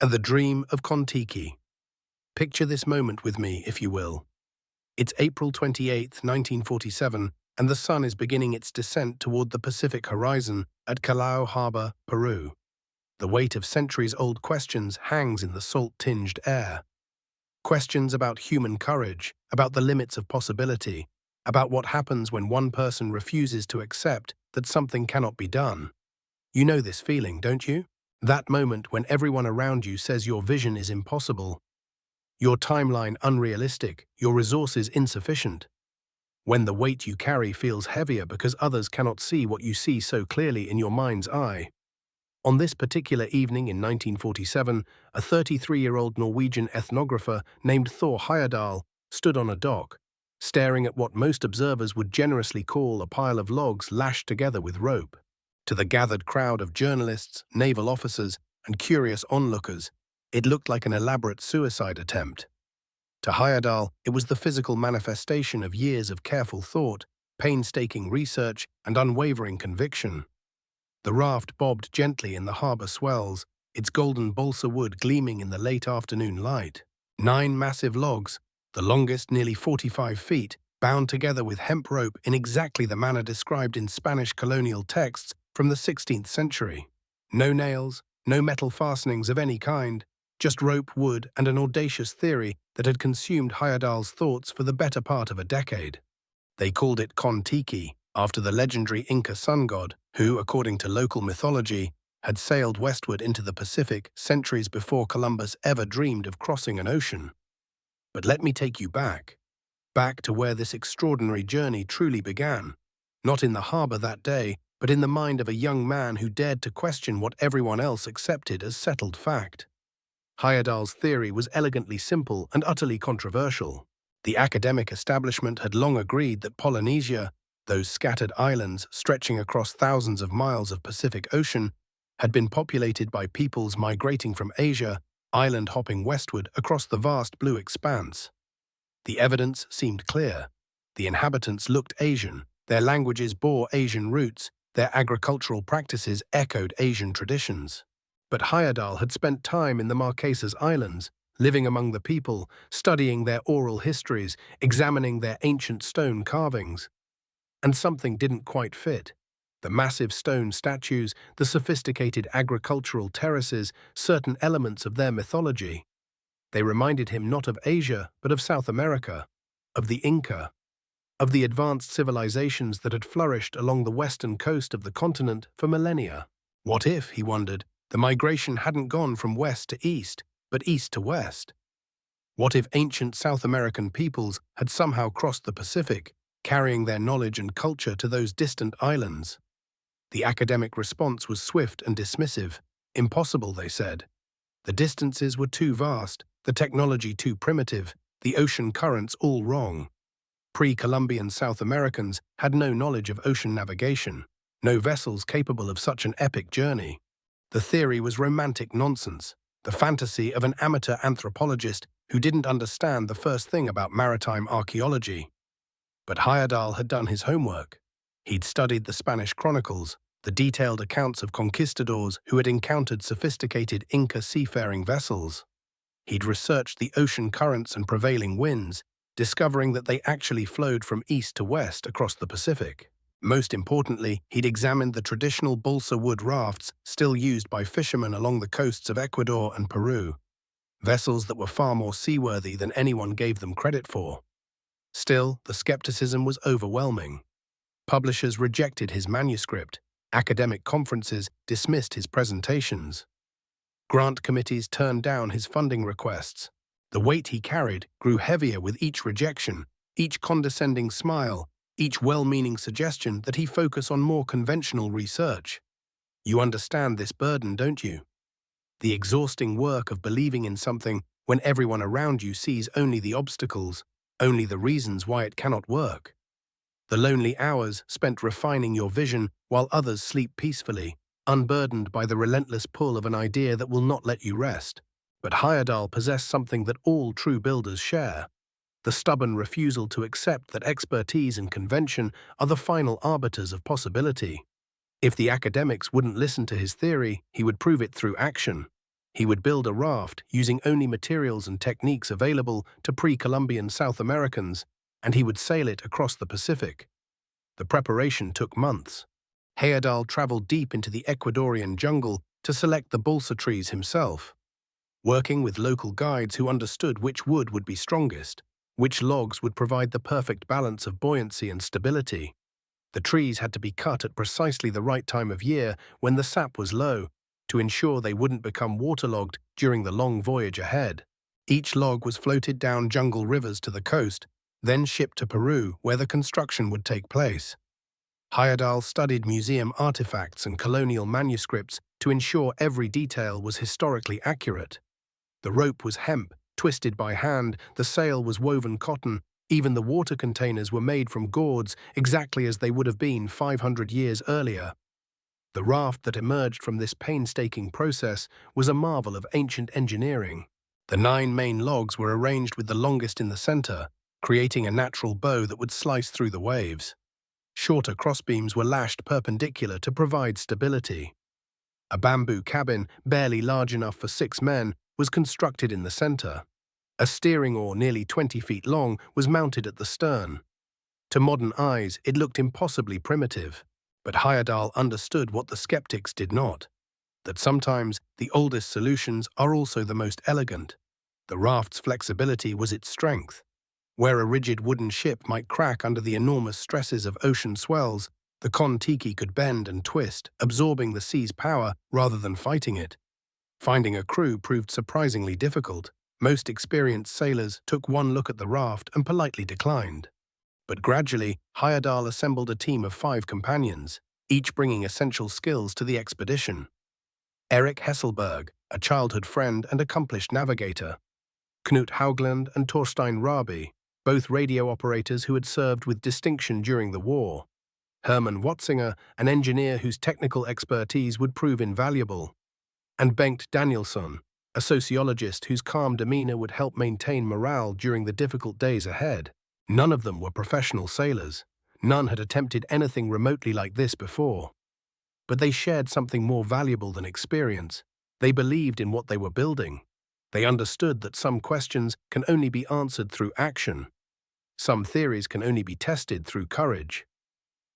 and the dream of Kon-Tiki. Picture this moment with me, if you will. It's April 28, 1947, and the sun is beginning its descent toward the Pacific horizon at Callao Harbor, Peru. The weight of centuries-old questions hangs in the salt-tinged air. Questions about human courage, about the limits of possibility, about what happens when one person refuses to accept that something cannot be done. You know this feeling, don't you? That moment when everyone around you says your vision is impossible, your timeline unrealistic, your resources insufficient. When the weight you carry feels heavier because others cannot see what you see so clearly in your mind's eye. On this particular evening in 1947, a 33-year-old Norwegian ethnographer named Heyerdahl stood on a dock, staring at what most observers would generously call a pile of logs lashed together with rope. To the gathered crowd of journalists, naval officers, and curious onlookers, it looked like an elaborate suicide attempt. To Heyerdahl, it was the physical manifestation of years of careful thought, painstaking research, and unwavering conviction. The raft bobbed gently in the harbor swells, its golden balsa wood gleaming in the late afternoon light. 9 massive logs, the longest nearly 45 feet, bound together with hemp rope in exactly the manner described in Spanish colonial texts from the 16th century. No nails, no metal fastenings of any kind, just rope, wood, and an audacious theory that had consumed Heyerdahl's thoughts for the better part of a decade. They called it Kon-Tiki, after the legendary Inca sun god, who, according to local mythology, had sailed westward into the Pacific centuries before Columbus ever dreamed of crossing an ocean. But let me take you back to where this extraordinary journey truly began, not in the harbor that day, but in the mind of a young man who dared to question what everyone else accepted as settled fact. Heyerdahl's theory was elegantly simple and utterly controversial. The academic establishment had long agreed that Polynesia, those scattered islands stretching across thousands of miles of Pacific Ocean, had been populated by peoples migrating from Asia, island-hopping westward across the vast blue expanse. The evidence seemed clear. The inhabitants looked Asian, their languages bore Asian roots, their agricultural practices echoed Asian traditions. But Heyerdahl had spent time in the Marquesas Islands, living among the people, studying their oral histories, examining their ancient stone carvings. And something didn't quite fit. The massive stone statues, the sophisticated agricultural terraces, certain elements of their mythology. They reminded him not of Asia, but of South America, of the Inca, of the advanced civilizations that had flourished along the western coast of the continent for millennia. What if, he wondered, the migration hadn't gone from west to east, but east to west? What if ancient South American peoples had somehow crossed the Pacific, carrying their knowledge and culture to those distant islands? The academic response was swift and dismissive. Impossible, they said. The distances were too vast, the technology too primitive, the ocean currents all wrong. Pre-Columbian South Americans had no knowledge of ocean navigation, no vessels capable of such an epic journey. The theory was romantic nonsense, the fantasy of an amateur anthropologist who didn't understand the first thing about maritime archaeology. But Heyerdahl had done his homework. He'd studied the Spanish chronicles, the detailed accounts of conquistadors who had encountered sophisticated Inca seafaring vessels. He'd researched the ocean currents and prevailing winds, discovering that they actually flowed from east to west across the Pacific. Most importantly, he'd examined the traditional balsa wood rafts still used by fishermen along the coasts of Ecuador and Peru, vessels that were far more seaworthy than anyone gave them credit for. Still, the skepticism was overwhelming. Publishers rejected his manuscript. Academic conferences dismissed his presentations. Grant committees turned down his funding requests. The weight he carried grew heavier with each rejection, each condescending smile, each well-meaning suggestion that he focus on more conventional research. You understand this burden, don't you? The exhausting work of believing in something when everyone around you sees only the obstacles, only the reasons why it cannot work. The lonely hours spent refining your vision while others sleep peacefully, unburdened by the relentless pull of an idea that will not let you rest. But Heyerdahl possessed something that all true builders share: the stubborn refusal to accept that expertise and convention are the final arbiters of possibility. If the academics wouldn't listen to his theory, he would prove it through action. He would build a raft using only materials and techniques available to pre-Columbian South Americans, and he would sail it across the Pacific. The preparation took months. Heyerdahl traveled deep into the Ecuadorian jungle to select the balsa trees himself, working with local guides who understood which wood would be strongest, which logs would provide the perfect balance of buoyancy and stability. The trees had to be cut at precisely the right time of year when the sap was low, to ensure they wouldn't become waterlogged during the long voyage ahead. Each log was floated down jungle rivers to the coast, then shipped to Peru, where the construction would take place. Heyerdahl studied museum artifacts and colonial manuscripts to ensure every detail was historically accurate. The rope was hemp, twisted by hand, the sail was woven cotton, even the water containers were made from gourds exactly as they would have been 500 years earlier. The raft that emerged from this painstaking process was a marvel of ancient engineering. The 9 main logs were arranged with the longest in the center, creating a natural bow that would slice through the waves. Shorter crossbeams were lashed perpendicular to provide stability. A bamboo cabin, barely large enough for 6 men, was constructed in the center. A steering oar nearly 20 feet long was mounted at the stern. To modern eyes, it looked impossibly primitive, but Heyerdahl understood what the skeptics did not, that sometimes the oldest solutions are also the most elegant. The raft's flexibility was its strength. Where a rigid wooden ship might crack under the enormous stresses of ocean swells, the Kon-Tiki could bend and twist, absorbing the sea's power rather than fighting it. Finding a crew proved surprisingly difficult. Most experienced sailors took one look at the raft and politely declined. But gradually, Heyerdahl assembled a team of 5 companions, each bringing essential skills to the expedition. Eric Hesselberg, a childhood friend and accomplished navigator. Knut Haugland and Torstein Raby, both radio operators who had served with distinction during the war. Herman Watzinger, an engineer whose technical expertise would prove invaluable. And Bengt Danielsson, a sociologist whose calm demeanor would help maintain morale during the difficult days ahead. None of them were professional sailors. None had attempted anything remotely like this before. But they shared something more valuable than experience. They believed in what they were building. They understood that some questions can only be answered through action. Some theories can only be tested through courage.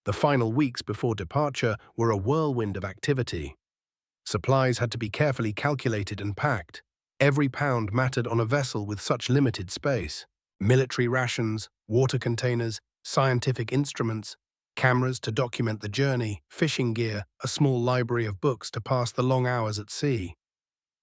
The final weeks before departure were a whirlwind of activity. Supplies had to be carefully calculated and packed. Every pound mattered on a vessel with such limited space. Military rations, water containers, scientific instruments, cameras to document the journey, fishing gear, a small library of books to pass the long hours at sea.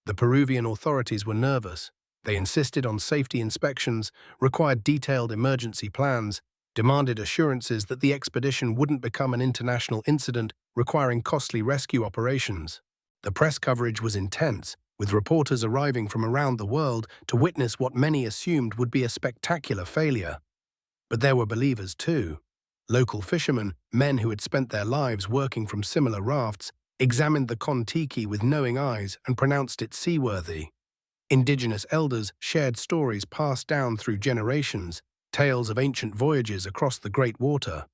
The Peruvian authorities were nervous. They insisted on safety inspections, required detailed emergency plans, demanded assurances that the expedition wouldn't become an international incident requiring costly rescue operations. The press coverage was intense, with reporters arriving from around the world to witness what many assumed would be a spectacular failure. But there were believers too. Local fishermen, men who had spent their lives working from similar rafts, examined the Kon-Tiki with knowing eyes and pronounced it seaworthy. Indigenous elders shared stories passed down through generations, tales of ancient voyages across the Great Water.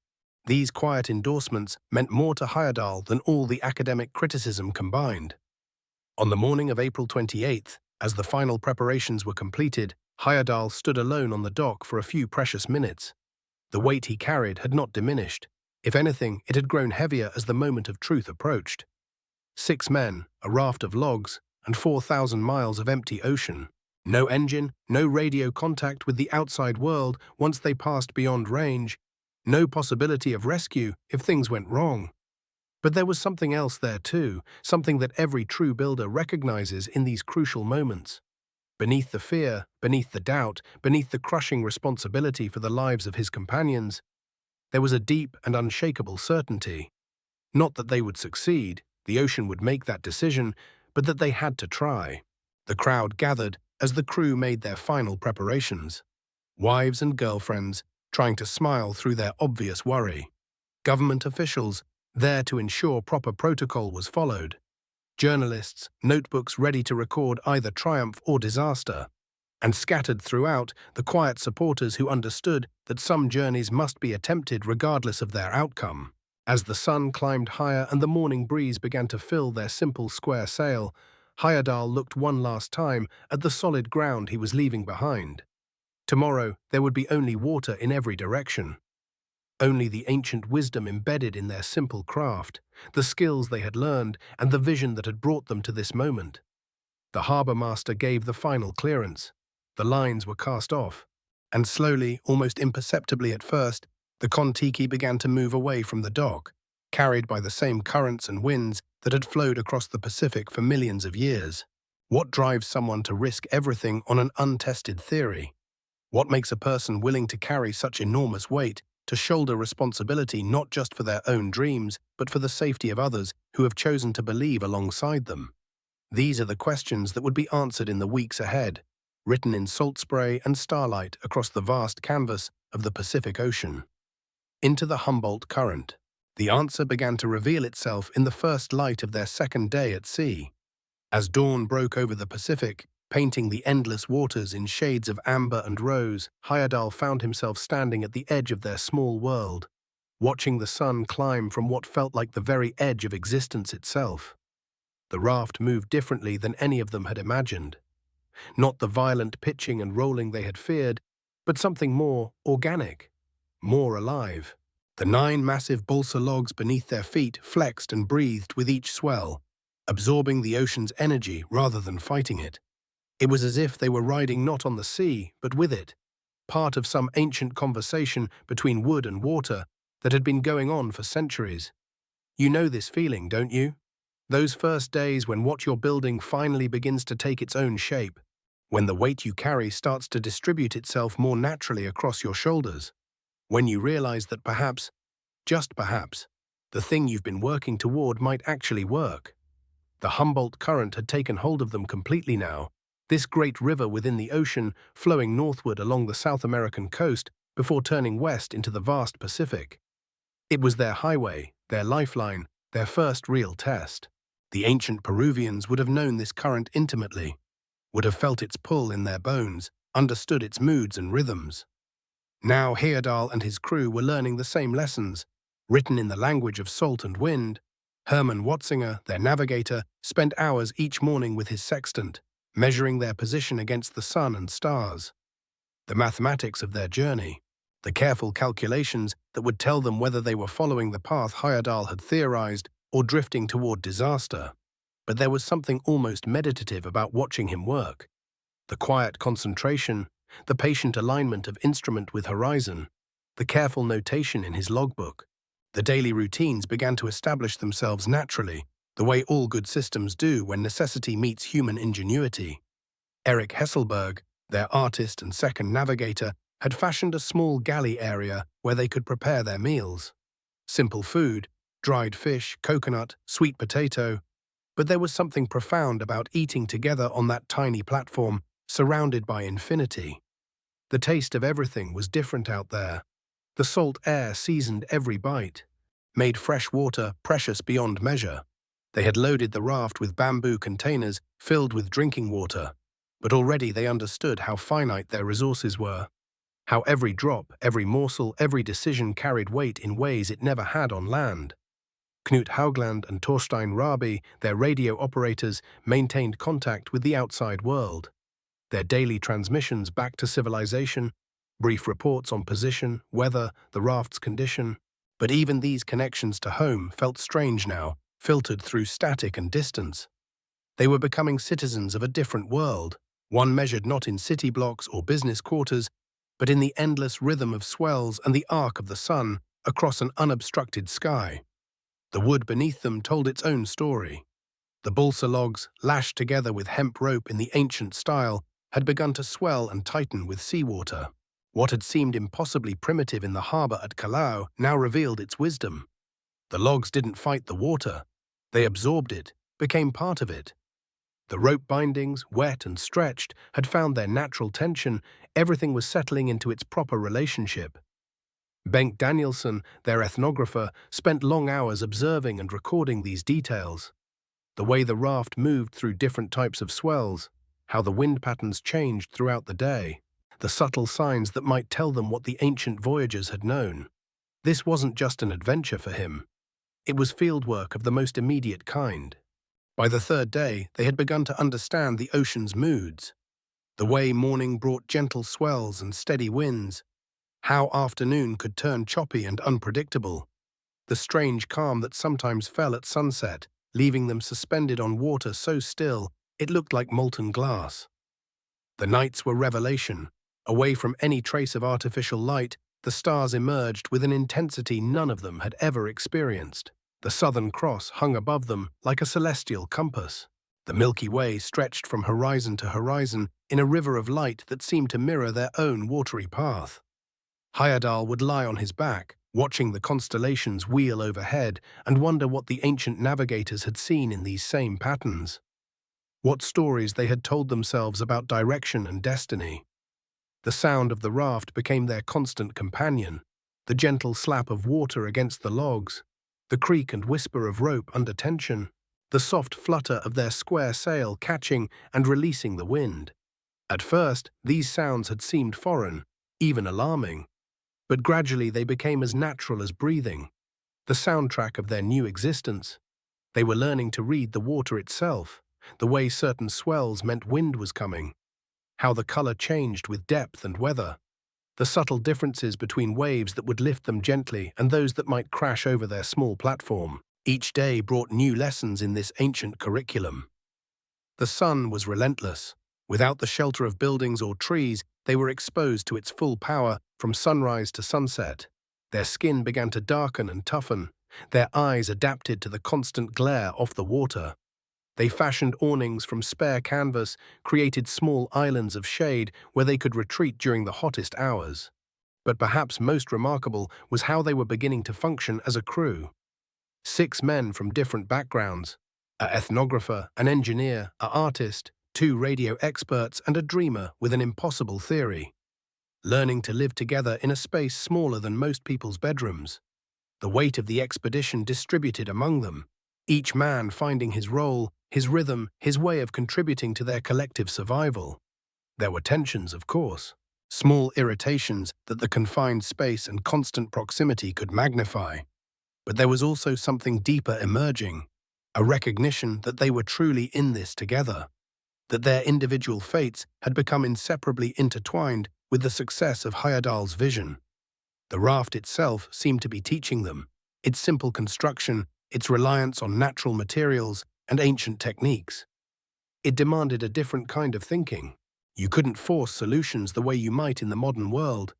These quiet endorsements meant more to Heyerdahl than all the academic criticism combined. On the morning of April 28th, as the final preparations were completed, Heyerdahl stood alone on the dock for a few precious minutes. The weight he carried had not diminished. If anything, it had grown heavier as the moment of truth approached. 6 men, a raft of logs, and 4,000 miles of empty ocean. No engine, no radio contact with the outside world once they passed beyond range. No possibility of rescue if things went wrong. But there was something else there too, something that every true builder recognizes in these crucial moments. Beneath the fear, beneath the doubt, beneath the crushing responsibility for the lives of his companions, there was a deep and unshakable certainty. Not that they would succeed, the ocean would make that decision, but that they had to try. The crowd gathered as the crew made their final preparations. Wives and girlfriends, trying to smile through their obvious worry. Government officials, there to ensure proper protocol was followed. Journalists, notebooks ready to record either triumph or disaster. And scattered throughout, the quiet supporters who understood that some journeys must be attempted regardless of their outcome. As the sun climbed higher and the morning breeze began to fill their simple square sail, Heyerdahl looked one last time at the solid ground he was leaving behind. Tomorrow, there would be only water in every direction. Only the ancient wisdom embedded in their simple craft, the skills they had learned, and the vision that had brought them to this moment. The harbour master gave the final clearance. The lines were cast off, and slowly, almost imperceptibly at first, the Kon-Tiki began to move away from the dock, carried by the same currents and winds that had flowed across the Pacific for millions of years. What drives someone to risk everything on an untested theory? What makes a person willing to carry such enormous weight, to shoulder responsibility not just for their own dreams, but for the safety of others who have chosen to believe alongside them? These are the questions that would be answered in the weeks ahead, written in salt spray and starlight across the vast canvas of the Pacific Ocean. Into the Humboldt Current. The answer began to reveal itself in the first light of their second day at sea. As dawn broke over the Pacific, painting the endless waters in shades of amber and rose, Heyerdahl found himself standing at the edge of their small world, watching the sun climb from what felt like the very edge of existence itself. The raft moved differently than any of them had imagined. Not the violent pitching and rolling they had feared, but something more organic, more alive. The 9 massive balsa logs beneath their feet flexed and breathed with each swell, absorbing the ocean's energy rather than fighting it. It was as if they were riding not on the sea, but with it, part of some ancient conversation between wood and water that had been going on for centuries. You know this feeling, don't you? Those first days when what you're building finally begins to take its own shape, when the weight you carry starts to distribute itself more naturally across your shoulders, when you realize that perhaps, just perhaps, the thing you've been working toward might actually work. The Humboldt Current had taken hold of them completely now, this great river within the ocean flowing northward along the South American coast before turning west into the vast Pacific. It was their highway, their lifeline, their first real test. The ancient Peruvians would have known this current intimately, would have felt its pull in their bones, understood its moods and rhythms. Now Heyerdahl and his crew were learning the same lessons, written in the language of salt and wind. Herman Watzinger, their navigator, spent hours each morning with his sextant, measuring their position against the sun and stars. The mathematics of their journey, the careful calculations that would tell them whether they were following the path Heyerdahl had theorized or drifting toward disaster. But there was something almost meditative about watching him work. The quiet concentration, the patient alignment of instrument with horizon, the careful notation in his logbook. The daily routines began to establish themselves naturally, the way all good systems do when necessity meets human ingenuity. Eric Hesselberg, their artist and second navigator, had fashioned a small galley area where they could prepare their meals. Simple food, dried fish, coconut, sweet potato, but there was something profound about eating together on that tiny platform, surrounded by infinity. The taste of everything was different out there. The salt air seasoned every bite, made fresh water precious beyond measure. They had loaded the raft with bamboo containers filled with drinking water, but already they understood how finite their resources were, how every drop, every morsel, every decision carried weight in ways it never had on land. Knut Haugland and Torstein Rabi, their radio operators, maintained contact with the outside world. Their daily transmissions back to civilization, brief reports on position, weather, the raft's condition. But even these connections to home felt strange now, filtered through static and distance. They were becoming citizens of a different world, one measured not in city blocks or business quarters, but in the endless rhythm of swells and the arc of the sun across an unobstructed sky. The wood beneath them told its own story. The balsa logs, lashed together with hemp rope in the ancient style, had begun to swell and tighten with seawater. What had seemed impossibly primitive in the harbour at Callao now revealed its wisdom. The logs didn't fight the water. They absorbed it, became part of it. The rope bindings, wet and stretched, had found their natural tension. Everything was settling into its proper relationship. Bengt Danielsson, their ethnographer, spent long hours observing and recording these details. The way the raft moved through different types of swells, how the wind patterns changed throughout the day, the subtle signs that might tell them what the ancient voyagers had known. This wasn't just an adventure for him. It was fieldwork of the most immediate kind. By the third day, they had begun to understand the ocean's moods. The way morning brought gentle swells and steady winds, how afternoon could turn choppy and unpredictable, the strange calm that sometimes fell at sunset, leaving them suspended on water so still it looked like molten glass. The nights were revelation. Away from any trace of artificial light, the stars emerged with an intensity none of them had ever experienced. The Southern Cross hung above them like a celestial compass. The Milky Way stretched from horizon to horizon in a river of light that seemed to mirror their own watery path. Heyerdahl would lie on his back, watching the constellations wheel overhead, and wonder what the ancient navigators had seen in these same patterns. What stories they had told themselves about direction and destiny. The sound of the raft became their constant companion, the gentle slap of water against the logs, the creak and whisper of rope under tension, the soft flutter of their square sail catching and releasing the wind. At first, these sounds had seemed foreign, even alarming, but gradually they became as natural as breathing, the soundtrack of their new existence. They were learning to read the water itself, the way certain swells meant wind was coming, how the color changed with depth and weather, the subtle differences between waves that would lift them gently and those that might crash over their small platform. Each day brought new lessons in this ancient curriculum. The sun was relentless. Without the shelter of buildings or trees, they were exposed to its full power from sunrise to sunset. Their skin began to darken and toughen. Their eyes adapted to the constant glare off the water. They fashioned awnings from spare canvas, created small islands of shade where they could retreat during the hottest hours. But perhaps most remarkable was how they were beginning to function as a crew. 6 men from different backgrounds, an ethnographer, an engineer, an artist, 2 radio experts, and a dreamer with an impossible theory. Learning to live together in a space smaller than most people's bedrooms. The weight of the expedition distributed among them, each man finding his role, his rhythm, his way of contributing to their collective survival. There were tensions, of course, small irritations that the confined space and constant proximity could magnify. But there was also something deeper emerging, a recognition that they were truly in this together, that their individual fates had become inseparably intertwined with the success of Heyerdahl's vision. The raft itself seemed to be teaching them, its simple construction, its reliance on natural materials and ancient techniques. It demanded a different kind of thinking. You couldn't force solutions the way you might in the modern world.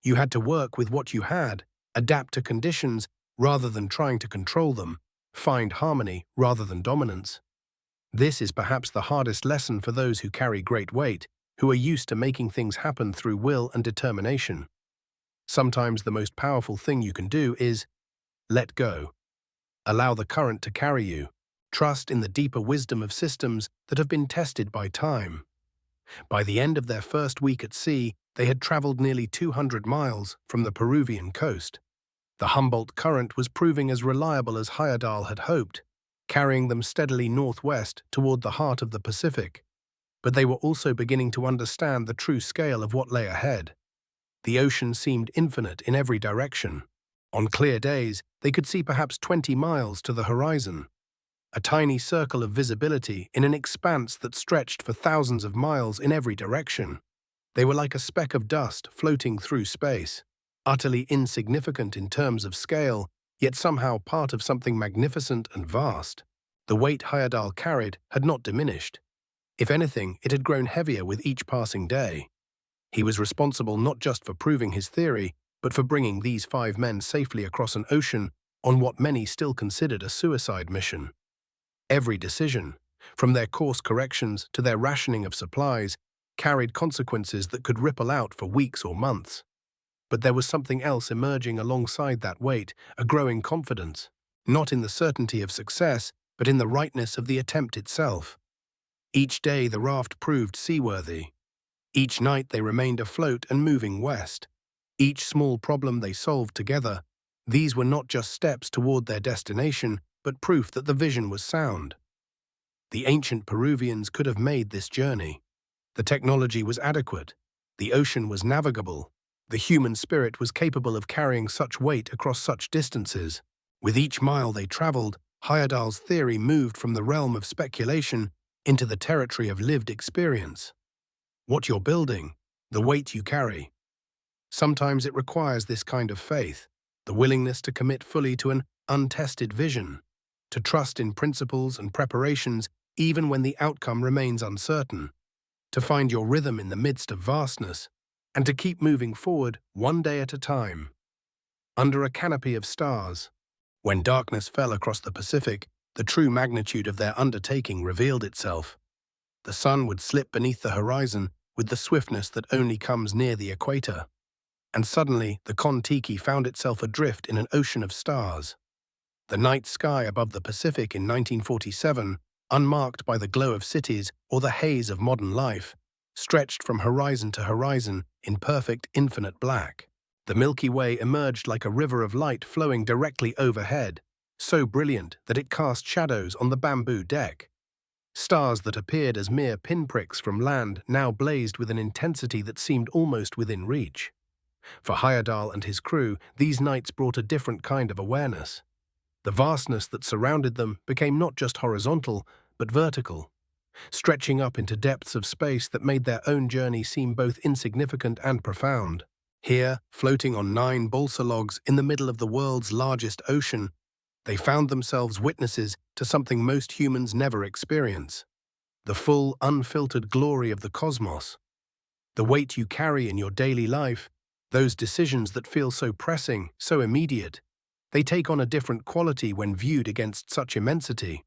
You had to work with what you had, adapt to conditions rather than trying to control them, find harmony rather than dominance. This is perhaps the hardest lesson for those who carry great weight, who are used to making things happen through will and determination. Sometimes the most powerful thing you can do is let go. Allow the current to carry you. Trust in the deeper wisdom of systems that have been tested by time. By the end of their first week at sea, they had traveled nearly 200 miles from the Peruvian coast. The Humboldt Current was proving as reliable as Heyerdahl had hoped, carrying them steadily northwest toward the heart of the Pacific. But they were also beginning to understand the true scale of what lay ahead. The ocean seemed infinite in every direction. On clear days, they could see perhaps 20 miles to the horizon, a tiny circle of visibility in an expanse that stretched for thousands of miles in every direction. They were like a speck of dust floating through space, utterly insignificant in terms of scale, yet somehow part of something magnificent and vast. The weight Heyerdahl carried had not diminished. If anything, it had grown heavier with each passing day. He was responsible not just for proving his theory, but for bringing these 5 men safely across an ocean on what many still considered a suicide mission. Every decision, from their course corrections to their rationing of supplies, carried consequences that could ripple out for weeks or months. But there was something else emerging alongside that weight, a growing confidence, not in the certainty of success, but in the rightness of the attempt itself. Each day the raft proved seaworthy. Each night they remained afloat and moving west. Each small problem they solved together, these were not just steps toward their destination, but proof that the vision was sound. The ancient Peruvians could have made this journey. The technology was adequate. The ocean was navigable. The human spirit was capable of carrying such weight across such distances. With each mile they traveled, Heyerdahl's theory moved from the realm of speculation into the territory of lived experience. What you're building, the weight you carry. Sometimes it requires this kind of faith, the willingness to commit fully to an untested vision, to trust in principles and preparations even when the outcome remains uncertain, to find your rhythm in the midst of vastness, and to keep moving forward one day at a time. Under a canopy of stars, when darkness fell across the Pacific, the true magnitude of their undertaking revealed itself. The sun would slip beneath the horizon with the swiftness that only comes near the equator. And suddenly, the Kon-Tiki found itself adrift in an ocean of stars. The night sky above the Pacific in 1947, unmarked by the glow of cities or the haze of modern life, stretched from horizon to horizon in perfect infinite black. The Milky Way emerged like a river of light flowing directly overhead, so brilliant that it cast shadows on the bamboo deck. Stars that appeared as mere pinpricks from land now blazed with an intensity that seemed almost within reach. For Heyerdahl and his crew, these nights brought a different kind of awareness. The vastness that surrounded them became not just horizontal, but vertical, stretching up into depths of space that made their own journey seem both insignificant and profound. Here, floating on 9 balsa logs in the middle of the world's largest ocean, they found themselves witnesses to something most humans never experience: the full, unfiltered glory of the cosmos. The weight you carry in your daily life, those decisions that feel so pressing, so immediate, they take on a different quality when viewed against such immensity.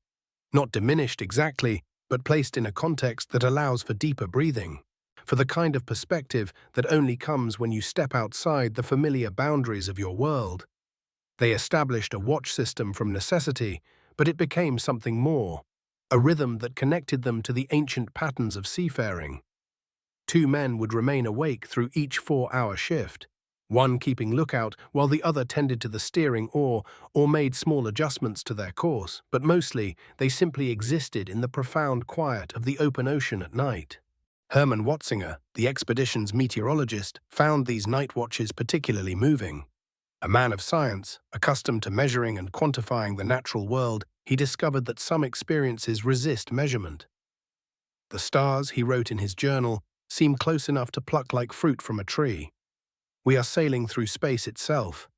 Not diminished exactly, but placed in a context that allows for deeper breathing, for the kind of perspective that only comes when you step outside the familiar boundaries of your world. They established a watch system from necessity, but it became something more, a rhythm that connected them to the ancient patterns of seafaring. 2 men would remain awake through each 4-hour shift, one keeping lookout while the other tended to the steering oar or made small adjustments to their course, but mostly they simply existed in the profound quiet of the open ocean at night. Hermann Watzinger, the expedition's meteorologist, found these night watches particularly moving. A man of science, accustomed to measuring and quantifying the natural world, he discovered that some experiences resist measurement. The stars, he wrote in his journal, seem close enough to pluck like fruit from a tree. We are sailing through space itself.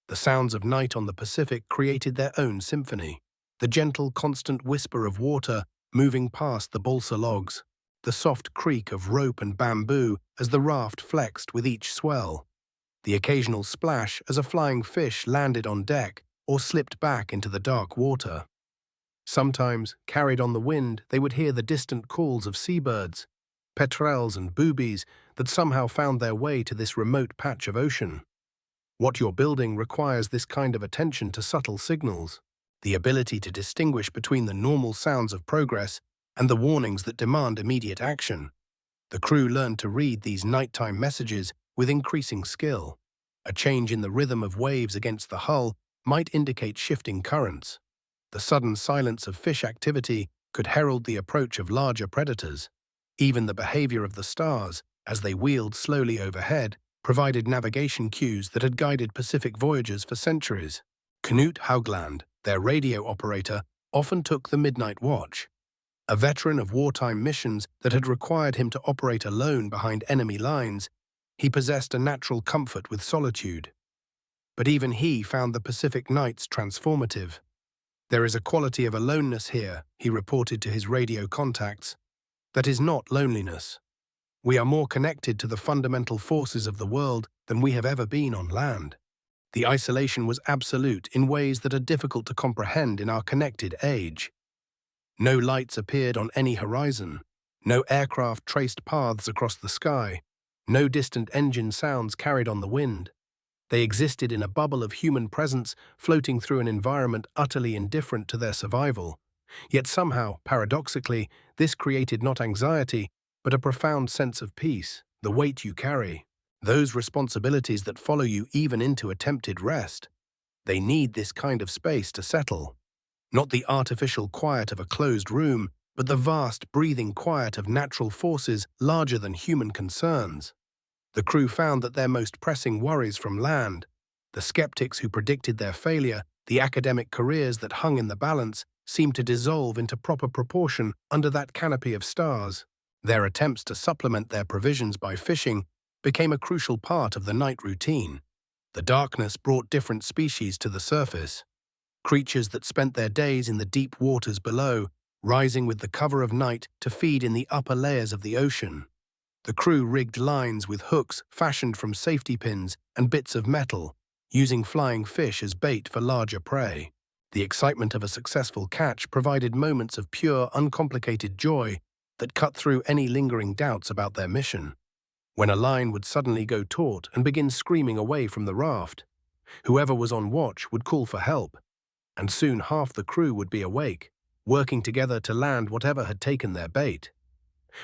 The sounds of night on the Pacific created their own symphony. The gentle, constant whisper of water moving past the balsa logs, the soft creak of rope and bamboo as the raft flexed with each swell, the occasional splash as a flying fish landed on deck or slipped back into the dark water. Sometimes, carried on the wind, they would hear the distant calls of seabirds, petrels and boobies that somehow found their way to this remote patch of ocean. What you're building requires this kind of attention to subtle signals, the ability to distinguish between the normal sounds of progress and the warnings that demand immediate action. The crew learned to read these nighttime messages with increasing skill. A change in the rhythm of waves against the hull might indicate shifting currents. The sudden silence of fish activity could herald the approach of larger predators. Even the behavior of the stars, as they wheeled slowly overhead, provided navigation cues that had guided Pacific voyagers for centuries. Knut Haugland, their radio operator, often took the midnight watch. A veteran of wartime missions that had required him to operate alone behind enemy lines, he possessed a natural comfort with solitude. But even he found the Pacific nights transformative. "There is a quality of aloneness here," he reported to his radio contacts, "that is not loneliness. We are more connected to the fundamental forces of the world than we have ever been on land." The isolation was absolute in ways that are difficult to comprehend in our connected age. No lights appeared on any horizon. No aircraft traced paths across the sky. No distant engine sounds carried on the wind. They existed in a bubble of human presence floating through an environment utterly indifferent to their survival. Yet somehow, paradoxically, this created not anxiety, but a profound sense of peace, the weight you carry, those responsibilities that follow you even into attempted rest. They need this kind of space to settle. Not the artificial quiet of a closed room, but the vast, breathing quiet of natural forces larger than human concerns. The crew found that their most pressing worries from land, the skeptics who predicted their failure, The academic careers that hung in the balance seemed to dissolve into proper proportion under that canopy of stars. Their attempts to supplement their provisions by fishing became a crucial part of the night routine. The darkness brought different species to the surface, creatures that spent their days in the deep waters below, rising with the cover of night to feed in the upper layers of the ocean. The crew rigged lines with hooks fashioned from safety pins and bits of metal, using flying fish as bait for larger prey. The excitement of a successful catch provided moments of pure, uncomplicated joy that cut through any lingering doubts about their mission. When a line would suddenly go taut and begin screaming away from the raft, whoever was on watch would call for help, and soon half the crew would be awake, working together to land whatever had taken their bait.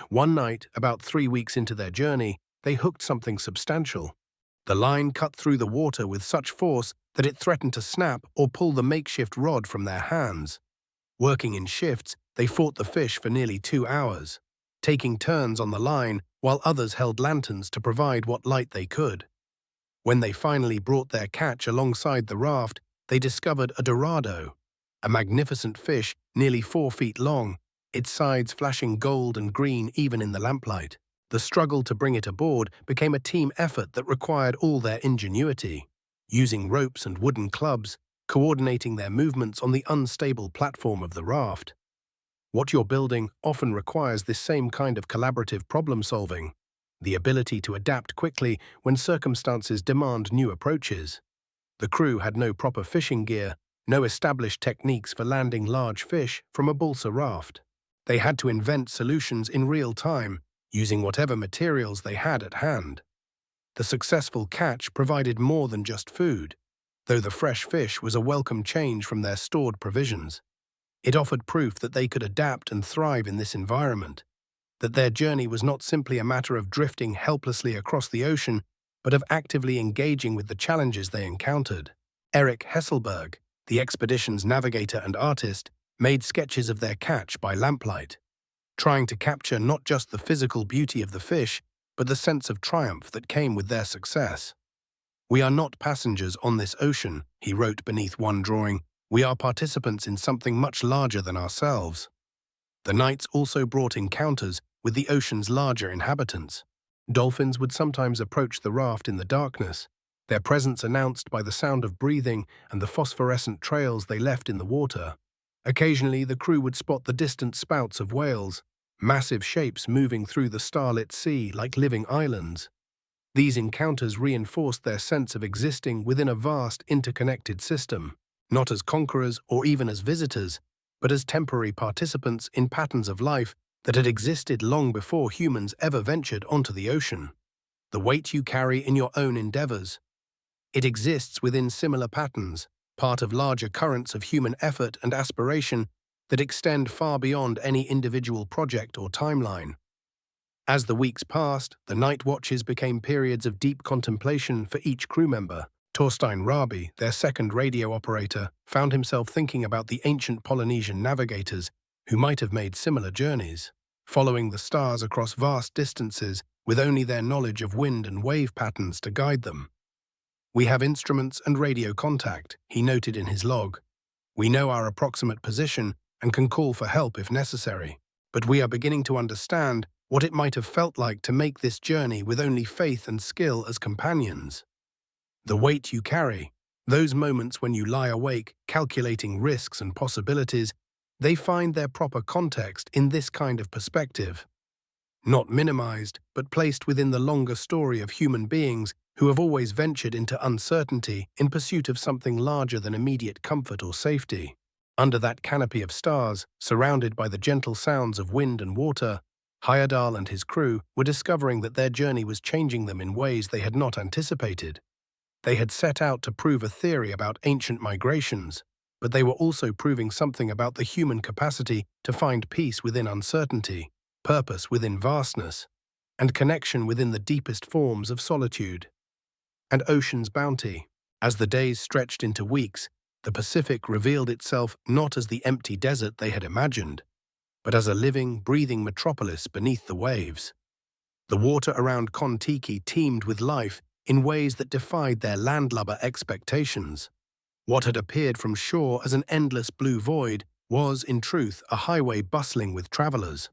One night, about 3 weeks into their journey, they hooked something substantial. The line cut through the water with such force that it threatened to snap or pull the makeshift rod from their hands. Working in shifts, they fought the fish for nearly 2 hours, taking turns on the line while others held lanterns to provide what light they could. When they finally brought their catch alongside the raft, they discovered a dorado, a magnificent fish nearly 4 feet long, its sides flashing gold and green even in the lamplight. The struggle to bring it aboard became a team effort that required all their ingenuity, using ropes and wooden clubs, coordinating their movements on the unstable platform of the raft. What you're building often requires this same kind of collaborative problem-solving, the ability to adapt quickly when circumstances demand new approaches. The crew had no proper fishing gear, no established techniques for landing large fish from a balsa raft. They had to invent solutions in real time, using whatever materials they had at hand. The successful catch provided more than just food, though the fresh fish was a welcome change from their stored provisions. It offered proof that they could adapt and thrive in this environment, that their journey was not simply a matter of drifting helplessly across the ocean, but of actively engaging with the challenges they encountered. Eric Hesselberg, the expedition's navigator and artist, made sketches of their catch by lamplight, trying to capture not just the physical beauty of the fish, but the sense of triumph that came with their success. "We are not passengers on this ocean," he wrote beneath one drawing. "We are participants in something much larger than ourselves." The nights also brought encounters with the ocean's larger inhabitants. Dolphins would sometimes approach the raft in the darkness, their presence announced by the sound of breathing and the phosphorescent trails they left in the water. Occasionally, the crew would spot the distant spouts of whales, massive shapes moving through the starlit sea like living islands. These encounters reinforced their sense of existing within a vast, interconnected system, not as conquerors or even as visitors, but as temporary participants in patterns of life that had existed long before humans ever ventured onto the ocean. The weight you carry in your own endeavors. It exists within similar patterns, part of larger currents of human effort and aspiration that extend far beyond any individual project or timeline. As the weeks passed, the night watches became periods of deep contemplation for each crew member. Torstein Rabi, their second radio operator, found himself thinking about the ancient Polynesian navigators who might have made similar journeys, following the stars across vast distances with only their knowledge of wind and wave patterns to guide them. "We have instruments and radio contact," he noted in his log. "We know our approximate position and can call for help if necessary. But we are beginning to understand what it might have felt like to make this journey with only faith and skill as companions. The weight you carry, those moments when you lie awake, calculating risks and possibilities, they find their proper context in this kind of perspective. Not minimized, but placed within the longer story of human beings who have always ventured into uncertainty in pursuit of something larger than immediate comfort or safety. Under that canopy of stars, surrounded by the gentle sounds of wind and water, Heyerdahl and his crew were discovering that their journey was changing them in ways they had not anticipated. They had set out to prove a theory about ancient migrations, but they were also proving something about the human capacity to find peace within uncertainty, purpose within vastness, and connection within the deepest forms of solitude. And ocean's bounty. As the days stretched into weeks, the Pacific revealed itself not as the empty desert they had imagined, but as a living, breathing metropolis beneath the waves. The water around Kon-Tiki teemed with life in ways that defied their landlubber expectations. What had appeared from shore as an endless blue void was, in truth, a highway bustling with travelers.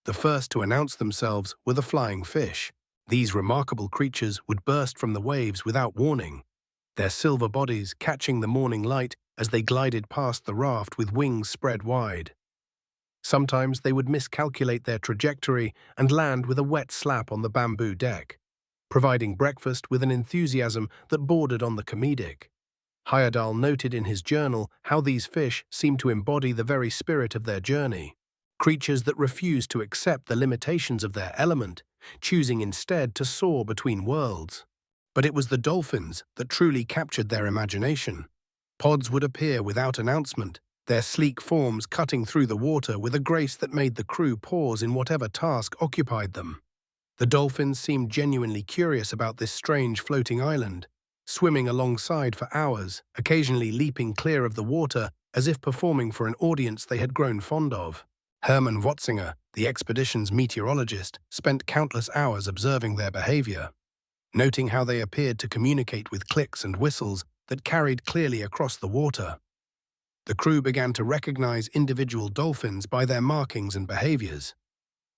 The first to announce themselves were the flying fish. These remarkable creatures would burst from the waves without warning, their silver bodies catching the morning light as they glided past the raft with wings spread wide. Sometimes they would miscalculate their trajectory and land with a wet slap on the bamboo deck, providing breakfast with an enthusiasm that bordered on the comedic. Heyerdahl noted in his journal how these fish seemed to embody the very spirit of their journey, creatures that refused to accept the limitations of their element, choosing instead to soar between worlds. But it was the dolphins that truly captured their imagination. Pods would appear without announcement, their sleek forms cutting through the water with a grace that made the crew pause in whatever task occupied them. The dolphins seemed genuinely curious about this strange floating island, swimming alongside for hours, occasionally leaping clear of the water as if performing for an audience they had grown fond of. Hermann Watzinger, the expedition's meteorologist, spent countless hours observing their behavior, noting how they appeared to communicate with clicks and whistles that carried clearly across the water. The crew began to recognize individual dolphins by their markings and behaviors.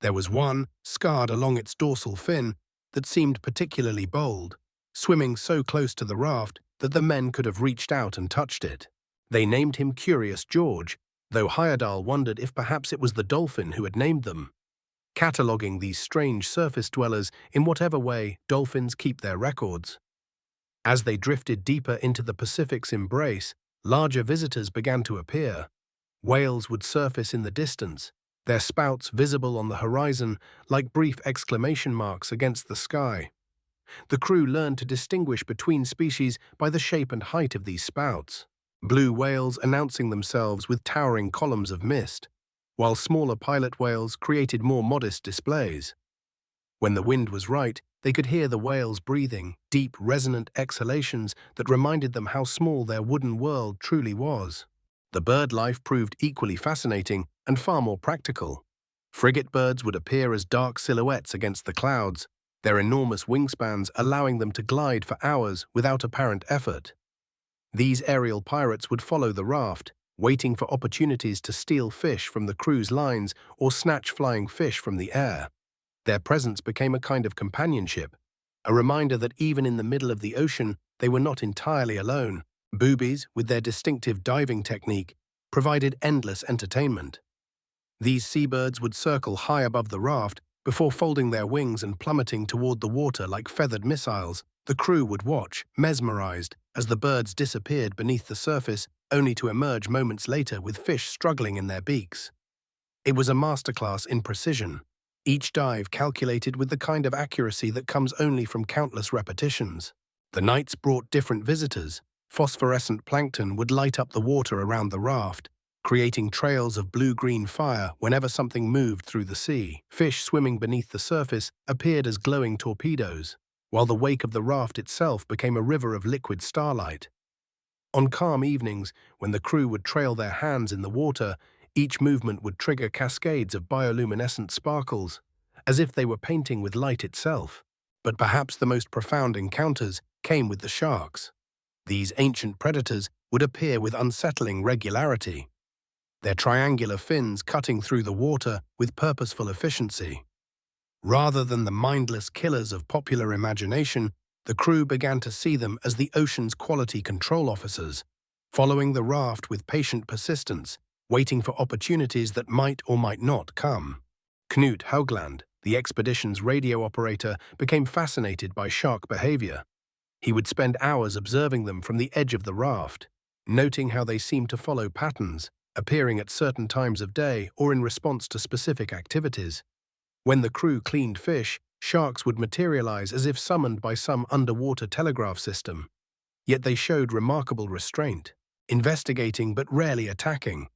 There was one, scarred along its dorsal fin, that seemed particularly bold, swimming so close to the raft that the men could have reached out and touched it. They named him Curious George, though Heyerdahl wondered if perhaps it was the dolphin who had named them, cataloguing these strange surface dwellers in whatever way dolphins keep their records. As they drifted deeper into the Pacific's embrace, larger visitors began to appear. Whales would surface in the distance, their spouts visible on the horizon like brief exclamation marks against the sky. The crew learned to distinguish between species by the shape and height of these spouts, blue whales announcing themselves with towering columns of mist, while smaller pilot whales created more modest displays. When the wind was right, they could hear the whales breathing, deep, resonant exhalations that reminded them how small their wooden world truly was. The bird life proved equally fascinating and far more practical. Frigate birds would appear as dark silhouettes against the clouds, their enormous wingspans allowing them to glide for hours without apparent effort. These aerial pirates would follow the raft, waiting for opportunities to steal fish from the crew's lines or snatch flying fish from the air. Their presence became a kind of companionship, a reminder that even in the middle of the ocean, they were not entirely alone. Boobies, with their distinctive diving technique, provided endless entertainment. These seabirds would circle high above the raft before folding their wings and plummeting toward the water like feathered missiles. The crew would watch, mesmerized, as the birds disappeared beneath the surface, only to emerge moments later with fish struggling in their beaks. It was a masterclass in precision, each dive calculated with the kind of accuracy that comes only from countless repetitions. The nights brought different visitors. Phosphorescent plankton would light up the water around the raft, creating trails of blue-green fire whenever something moved through the sea. Fish swimming beneath the surface appeared as glowing torpedoes, while the wake of the raft itself became a river of liquid starlight. On calm evenings, when the crew would trail their hands in the water, each movement would trigger cascades of bioluminescent sparkles, as if they were painting with light itself. But perhaps the most profound encounters came with the sharks. These ancient predators would appear with unsettling regularity, their triangular fins cutting through the water with purposeful efficiency. Rather than the mindless killers of popular imagination, the crew began to see them as the ocean's quality control officers, following the raft with patient persistence, waiting for opportunities that might or might not come. Knut Haugland, the expedition's radio operator, became fascinated by shark behavior. He would spend hours observing them from the edge of the raft, noting how they seemed to follow patterns, appearing at certain times of day or in response to specific activities. When the crew cleaned fish, sharks would materialize as if summoned by some underwater telegraph system. Yet they showed remarkable restraint, investigating but rarely attacking,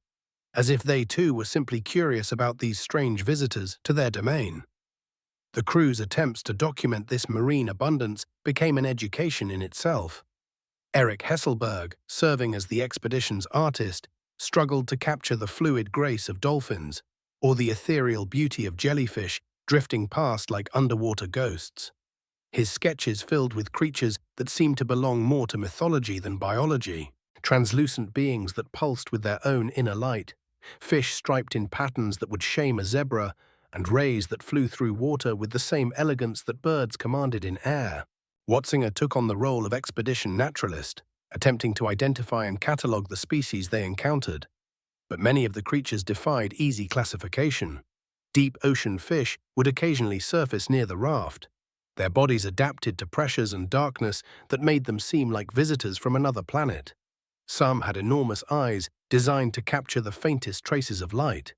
as if they too were simply curious about these strange visitors to their domain. The crew's attempts to document this marine abundance became an education in itself. Eric Hesselberg, serving as the expedition's artist, struggled to capture the fluid grace of dolphins or the ethereal beauty of jellyfish drifting past like underwater ghosts. His sketches filled with creatures that seemed to belong more to mythology than biology. translucent beings that pulsed with their own inner light, fish striped in patterns that would shame a zebra, and rays that flew through water with the same elegance that birds commanded in air. Watzinger took on the role of expedition naturalist, attempting to identify and catalogue the species they encountered. But many of the creatures defied easy classification. Deep ocean fish would occasionally surface near the raft. Their bodies adapted to pressures and darkness that made them seem like visitors from another planet. Some had enormous eyes designed to capture the faintest traces of light,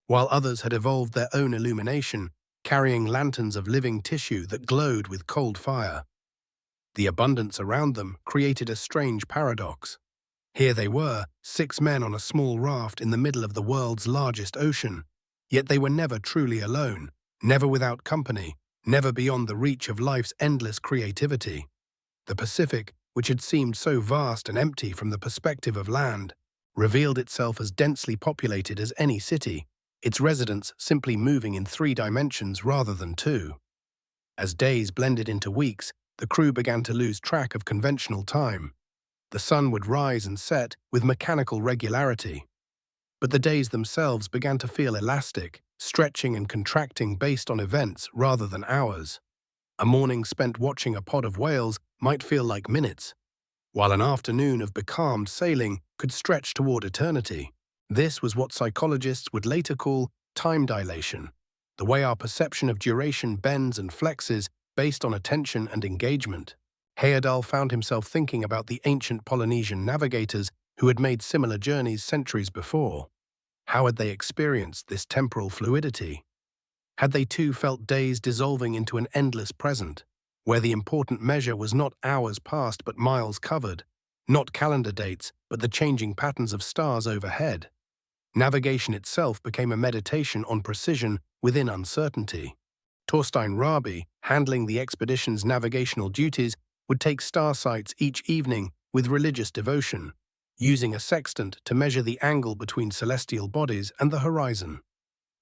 while others had evolved their own illumination, carrying lanterns of living tissue that glowed with cold fire. The abundance around them created a strange paradox. Here they were, 6 men on a small raft in the middle of the world's largest ocean, yet they were never truly alone, never without company, never beyond the reach of life's endless creativity. The Pacific, which had seemed so vast and empty from the perspective of land, revealed itself as densely populated as any city, its residents simply moving in 3 dimensions rather than 2. As days blended into weeks, the crew began to lose track of conventional time. The sun would rise and set with mechanical regularity. But the days themselves began to feel elastic, stretching and contracting based on events rather than hours. A morning spent watching a pod of whales might feel like minutes, while an afternoon of becalmed sailing could stretch toward eternity. This was what psychologists would later call time dilation, the way our perception of duration bends and flexes based on attention and engagement. Heyerdahl found himself thinking about the ancient Polynesian navigators who had made similar journeys centuries before. How had they experienced this temporal fluidity? Had they too felt days dissolving into an endless present, where the important measure was not hours passed but miles covered, not calendar dates but the changing patterns of stars overhead? Navigation itself became a meditation on precision within uncertainty. Thorstein Rabi, handling the expedition's navigational duties, would take star sights each evening with religious devotion, using a sextant to measure the angle between celestial bodies and the horizon.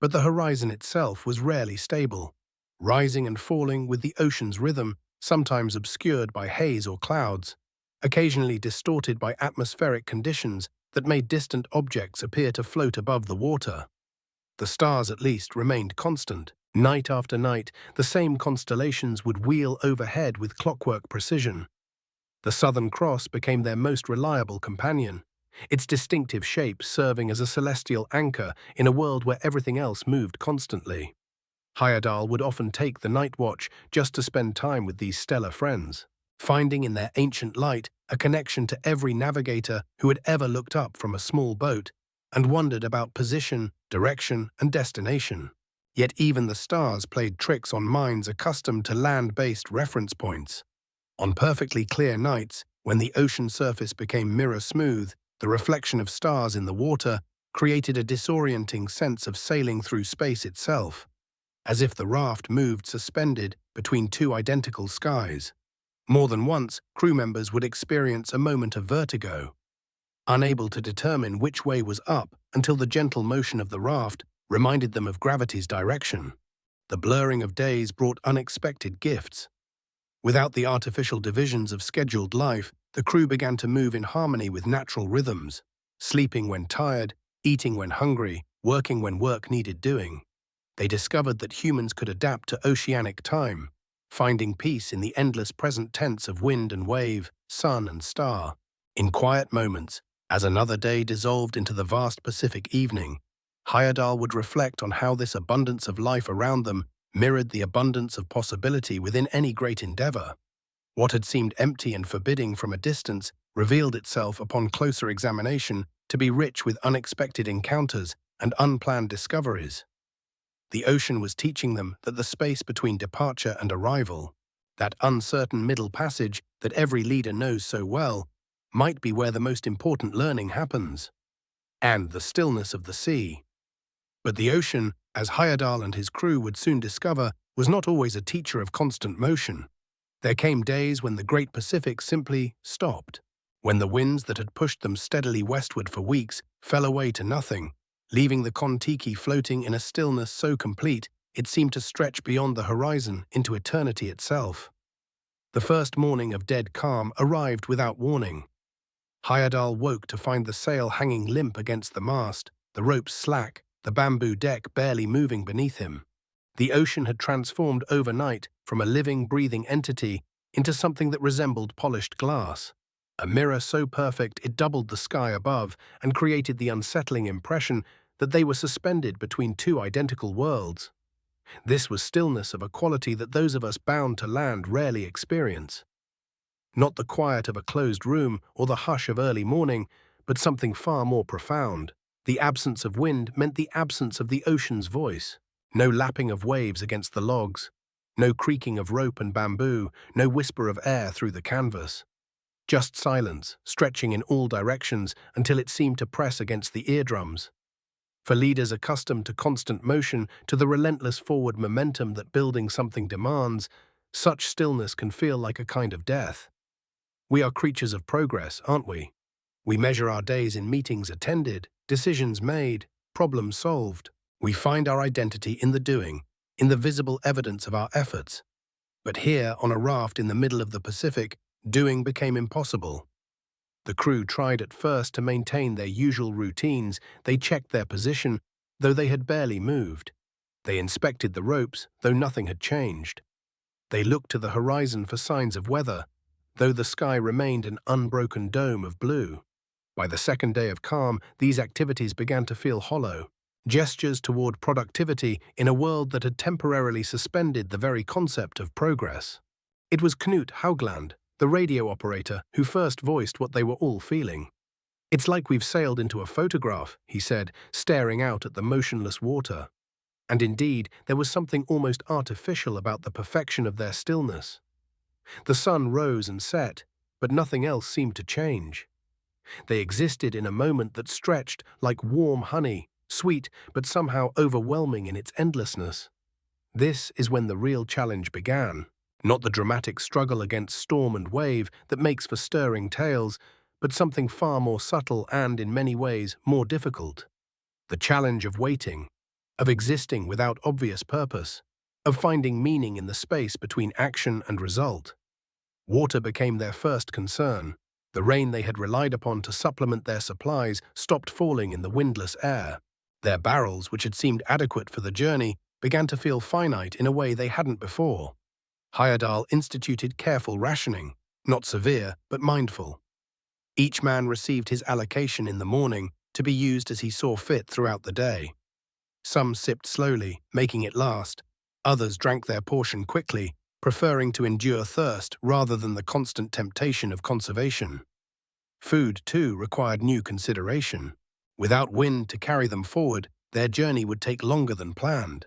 But the horizon itself was rarely stable, rising and falling with the ocean's rhythm, sometimes obscured by haze or clouds, occasionally distorted by atmospheric conditions that made distant objects appear to float above the water. The stars, at least, remained constant. Night after night, the same constellations would wheel overhead with clockwork precision. The Southern Cross became their most reliable companion, its distinctive shape serving as a celestial anchor in a world where everything else moved constantly. Heyerdahl would often take the night watch just to spend time with these stellar friends, finding in their ancient light a connection to every navigator who had ever looked up from a small boat and wondered about position, direction, and destination. Yet even the stars played tricks on minds accustomed to land-based reference points. On perfectly clear nights, when the ocean surface became mirror-smooth, the reflection of stars in the water created a disorienting sense of sailing through space itself, as if the raft moved suspended between 2 identical skies. More than once, crew members would experience a moment of vertigo, unable to determine which way was up until the gentle motion of the raft reminded them of gravity's direction. The blurring of days brought unexpected gifts. Without the artificial divisions of scheduled life, the crew began to move in harmony with natural rhythms, sleeping when tired, eating when hungry, working when work needed doing. They discovered that humans could adapt to oceanic time, finding peace in the endless present tense of wind and wave, sun and star. In quiet moments, as another day dissolved into the vast Pacific evening, Heyerdahl would reflect on how this abundance of life around them mirrored the abundance of possibility within any great endeavor. What had seemed empty and forbidding from a distance revealed itself upon closer examination to be rich with unexpected encounters and unplanned discoveries. The ocean was teaching them that the space between departure and arrival, that uncertain middle passage that every leader knows so well, might be where the most important learning happens. And the stillness of the sea. But the ocean, as Heyerdahl and his crew would soon discover, was not always a teacher of constant motion. There came days when the Great Pacific simply stopped, when the winds that had pushed them steadily westward for weeks fell away to nothing, leaving the Kon-Tiki floating in a stillness so complete it seemed to stretch beyond the horizon into eternity itself. The first morning of dead calm arrived without warning. Heyerdahl woke to find the sail hanging limp against the mast, the ropes slack, the bamboo deck barely moving beneath him. The ocean had transformed overnight from a living, breathing entity into something that resembled polished glass. A mirror so perfect it doubled the sky above and created the unsettling impression that they were suspended between two identical worlds. This was stillness of a quality that those of us bound to land rarely experience. Not the quiet of a closed room or the hush of early morning, but something far more profound. The absence of wind meant the absence of the ocean's voice. No lapping of waves against the logs, no creaking of rope and bamboo, no whisper of air through the canvas. Just silence, stretching in all directions until it seemed to press against the eardrums. For leaders accustomed to constant motion, to the relentless forward momentum that building something demands, such stillness can feel like a kind of death. We are creatures of progress, aren't we? We measure our days in meetings attended, decisions made, problems solved. We find our identity in the doing, in the visible evidence of our efforts. But here, on a raft in the middle of the Pacific, doing became impossible. The crew tried at first to maintain their usual routines. They checked their position, though they had barely moved. They inspected the ropes, though nothing had changed. They looked to the horizon for signs of weather, though the sky remained an unbroken dome of blue. By the second day of calm, these activities began to feel hollow. Gestures toward productivity in a world that had temporarily suspended the very concept of progress. It was Knut Haugland, the radio operator, who first voiced what they were all feeling. "It's like we've sailed into a photograph," he said, staring out at the motionless water. And indeed, there was something almost artificial about the perfection of their stillness. The sun rose and set, but nothing else seemed to change. They existed in a moment that stretched like warm honey, sweet but somehow overwhelming in its endlessness. This is when the real challenge began. Not the dramatic struggle against storm and wave that makes for stirring tales, but something far more subtle and, in many ways, more difficult. The challenge of waiting, of existing without obvious purpose, of finding meaning in the space between action and result. Water became their first concern. The rain they had relied upon to supplement their supplies stopped falling in the windless air. Their barrels, which had seemed adequate for the journey, began to feel finite in a way they hadn't before. Heyerdahl instituted careful rationing, not severe, but mindful. Each man received his allocation in the morning to be used as he saw fit throughout the day. Some sipped slowly, making it last. Others drank their portion quickly, preferring to endure thirst rather than the constant temptation of conservation. Food, too, required new consideration. Without wind to carry them forward, their journey would take longer than planned.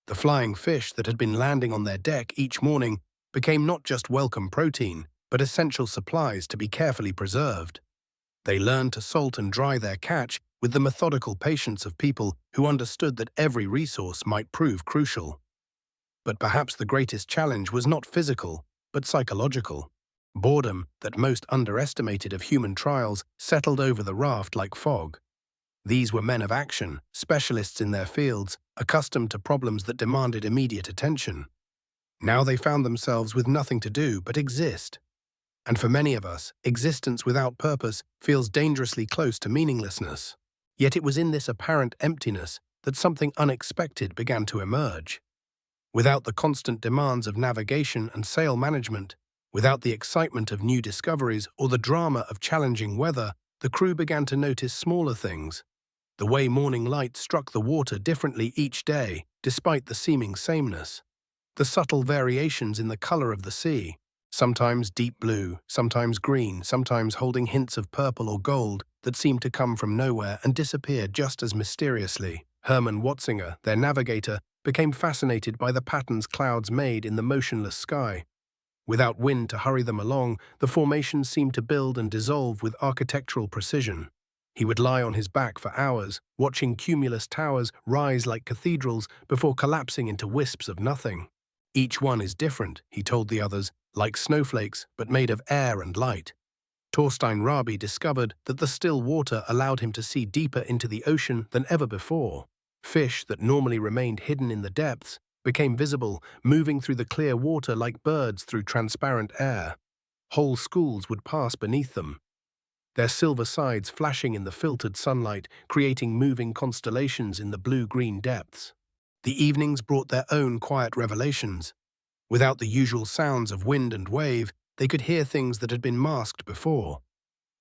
The flying fish that had been landing on their deck each morning became not just welcome protein, but essential supplies to be carefully preserved. They learned to salt and dry their catch with the methodical patience of people who understood that every resource might prove crucial. But perhaps the greatest challenge was not physical, but psychological. Boredom, that most underestimated of human trials, settled over the raft like fog. These were men of action, specialists in their fields, accustomed to problems that demanded immediate attention. Now they found themselves with nothing to do but exist. And for many of us, existence without purpose feels dangerously close to meaninglessness. Yet it was in this apparent emptiness that something unexpected began to emerge. Without the constant demands of navigation and sail management, without the excitement of new discoveries or the drama of challenging weather, the crew began to notice smaller things. The way morning light struck the water differently each day, despite the seeming sameness. The subtle variations in the color of the sea, sometimes deep blue, sometimes green, sometimes holding hints of purple or gold that seemed to come from nowhere and disappeared just as mysteriously. Hermann Watzinger, their navigator, became fascinated by the patterns clouds made in the motionless sky. Without wind to hurry them along, the formations seemed to build and dissolve with architectural precision. He would lie on his back for hours, watching cumulus towers rise like cathedrals before collapsing into wisps of nothing. "Each one is different," he told the others, "like snowflakes, but made of air and light." Torstein Rabi discovered that the still water allowed him to see deeper into the ocean than ever before. Fish that normally remained hidden in the depths became visible, moving through the clear water like birds through transparent air. Whole schools would pass beneath them. their silver sides flashing in the filtered sunlight, creating moving constellations in the blue-green depths. The evenings brought their own quiet revelations. Without the usual sounds of wind and wave, they could hear things that had been masked before.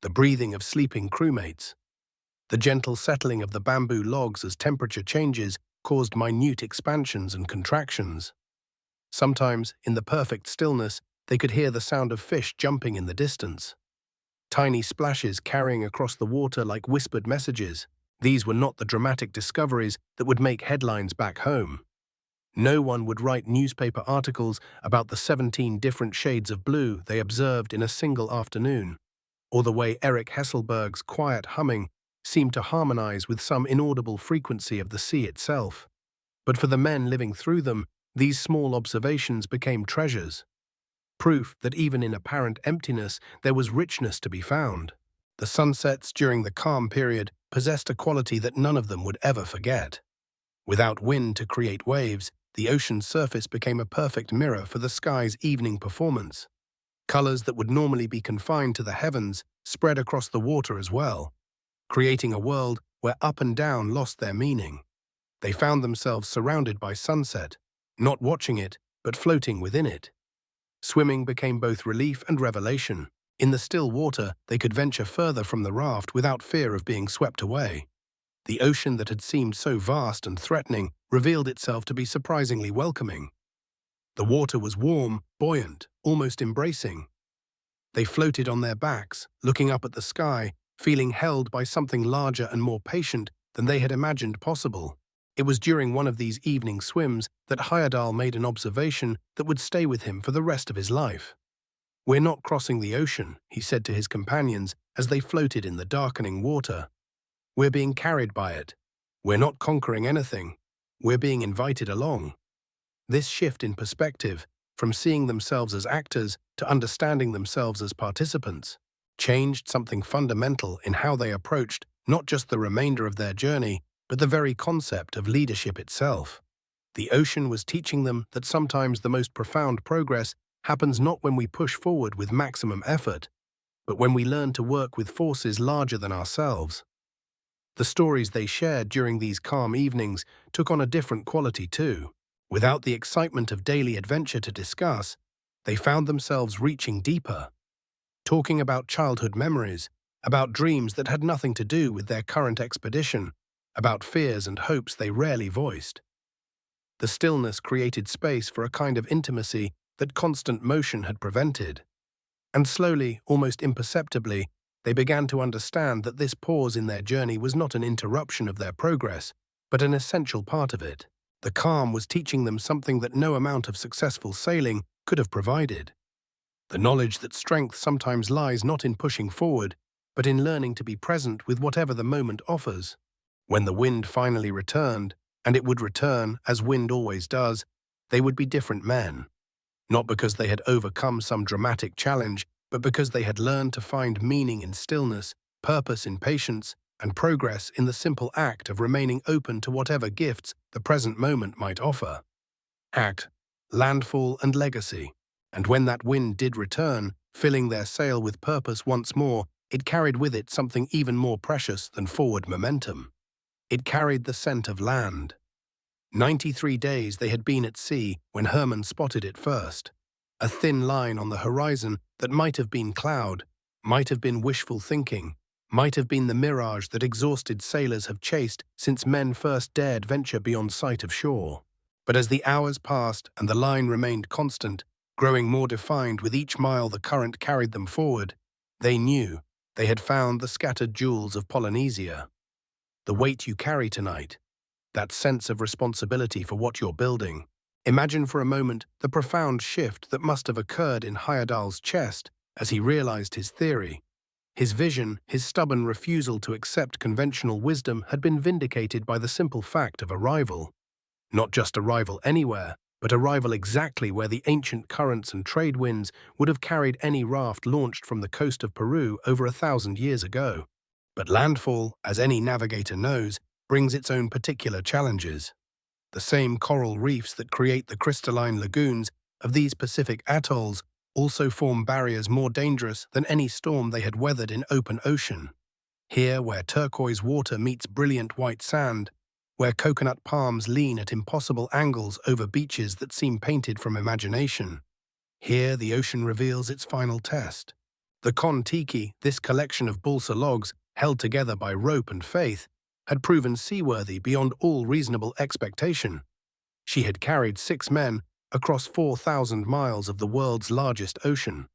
The breathing of sleeping crewmates. The gentle settling of the bamboo logs as temperature changes caused minute expansions and contractions. Sometimes, in the perfect stillness, they could hear the sound of fish jumping in the distance. Tiny splashes carrying across the water like whispered messages. These were not the dramatic discoveries that would make headlines back home. No one would write newspaper articles about the 17 different shades of blue they observed in a single afternoon, or the way Eric Hesselberg's quiet humming seemed to harmonize with some inaudible frequency of the sea itself. But for the men living through them, these small observations became treasures. Proof that even in apparent emptiness there was richness to be found. The sunsets during the calm period possessed a quality that none of them would ever forget. Without wind to create waves, the ocean's surface became a perfect mirror for the sky's evening performance. Colors that would normally be confined to the heavens spread across the water as well, creating a world where up and down lost their meaning. They found themselves surrounded by sunset, not watching it, but floating within it. Swimming became both relief and revelation. In the still water, they could venture further from the raft without fear of being swept away. The ocean that had seemed so vast and threatening revealed itself to be surprisingly welcoming. The water was warm, buoyant, almost embracing. They floated on their backs, looking up at the sky, feeling held by something larger and more patient than they had imagined possible. It was during one of these evening swims that Heyerdahl made an observation that would stay with him for the rest of his life. "We're not crossing the ocean," he said to his companions as they floated in the darkening water. "We're being carried by it. We're not conquering anything. We're being invited along." This shift in perspective, from seeing themselves as actors to understanding themselves as participants, changed something fundamental in how they approached not just the remainder of their journey, but the very concept of leadership itself. The ocean was teaching them that sometimes the most profound progress happens not when we push forward with maximum effort, but when we learn to work with forces larger than ourselves. The stories they shared during these calm evenings took on a different quality too. Without the excitement of daily adventure to discuss, they found themselves reaching deeper, talking about childhood memories, about dreams that had nothing to do with their current expedition, about fears and hopes they rarely voiced. The stillness created space for a kind of intimacy that constant motion had prevented. And slowly, almost imperceptibly, they began to understand that this pause in their journey was not an interruption of their progress, but an essential part of it. The calm was teaching them something that no amount of successful sailing could have provided. The knowledge that strength sometimes lies not in pushing forward, but in learning to be present with whatever the moment offers. When the wind finally returned, and it would return, as wind always does, they would be different men. Not because they had overcome some dramatic challenge, but because they had learned to find meaning in stillness, purpose in patience, and progress in the simple act of remaining open to whatever gifts the present moment might offer. Act, landfall, and legacy. And when that wind did return, filling their sail with purpose once more, it carried with it something even more precious than forward momentum. It carried the scent of land. 93 days they had been at sea when Herman spotted it first. A thin line on the horizon that might have been cloud, might have been wishful thinking, might have been the mirage that exhausted sailors have chased since men first dared venture beyond sight of shore. But as the hours passed and the line remained constant, growing more defined with each mile the current carried them forward, they knew they had found the scattered jewels of Polynesia. The weight you carry tonight, that sense of responsibility for what you're building. Imagine for a moment the profound shift that must have occurred in Heyerdahl's chest as he realized his theory. His vision, his stubborn refusal to accept conventional wisdom had been vindicated by the simple fact of arrival. Not just arrival anywhere, but arrival exactly where the ancient currents and trade winds would have carried any raft launched from the coast of Peru over 1,000 years ago. But landfall, as any navigator knows, brings its own particular challenges. The same coral reefs that create the crystalline lagoons of these Pacific atolls also form barriers more dangerous than any storm they had weathered in open ocean. Here, where turquoise water meets brilliant white sand, where coconut palms lean at impossible angles over beaches that seem painted from imagination, here the ocean reveals its final test. The Kon-Tiki, this collection of balsa logs held together by rope and faith, had proven seaworthy beyond all reasonable expectation. She had carried 6 men across 4,000 miles of the world's largest ocean.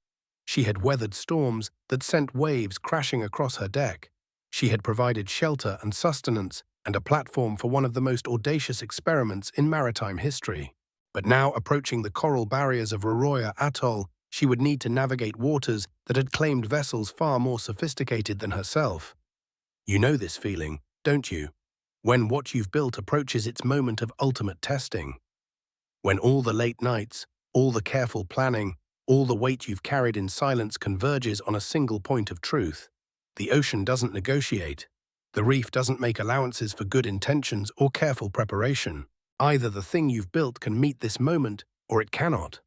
She had weathered storms that sent waves crashing across her deck. She had provided shelter and sustenance and a platform for one of the most audacious experiments in maritime history. But now, approaching the coral barriers of Roroya Atoll, she would need to navigate waters that had claimed vessels far more sophisticated than herself. You know this feeling, don't you? When what you've built approaches its moment of ultimate testing. When all the late nights, all the careful planning, all the weight you've carried in silence converges on a single point of truth. The ocean doesn't negotiate. The reef doesn't make allowances for good intentions or careful preparation. Either the thing you've built can meet this moment, or it cannot.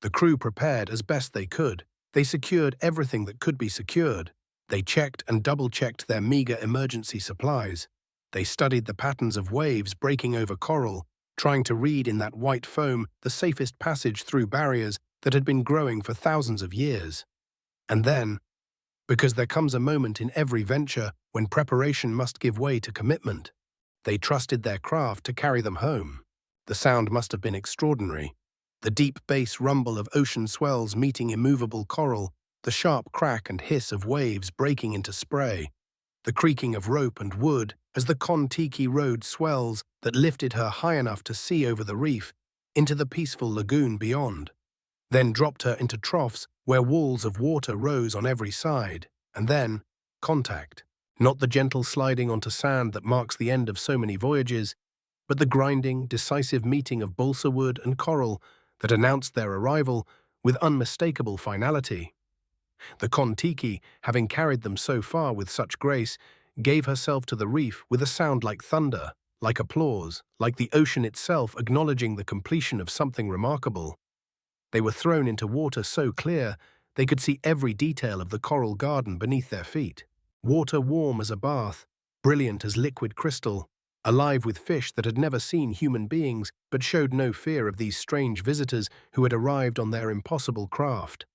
The crew prepared as best they could. They secured everything that could be secured. They checked and double-checked their meager emergency supplies. They studied the patterns of waves breaking over coral, trying to read in that white foam the safest passage through barriers that had been growing for thousands of years. And then, because there comes a moment in every venture when preparation must give way to commitment, they trusted their craft to carry them home. The sound must have been extraordinary. The deep bass rumble of ocean swells meeting immovable coral, the sharp crack and hiss of waves breaking into spray, the creaking of rope and wood as the Kon-Tiki rode swells that lifted her high enough to see over the reef into the peaceful lagoon beyond, then dropped her into troughs where walls of water rose on every side, and then contact. Not the gentle sliding onto sand that marks the end of so many voyages, but the grinding, decisive meeting of balsa wood and coral that announced their arrival with unmistakable finality. The Kon-Tiki, having carried them so far with such grace, gave herself to the reef with a sound like thunder, like applause, like the ocean itself acknowledging the completion of something remarkable. They were thrown into water so clear they could see every detail of the coral garden beneath their feet. Water warm as a bath, brilliant as liquid crystal, alive with fish that had never seen human beings but showed no fear of these strange visitors who had arrived on their impossible craft.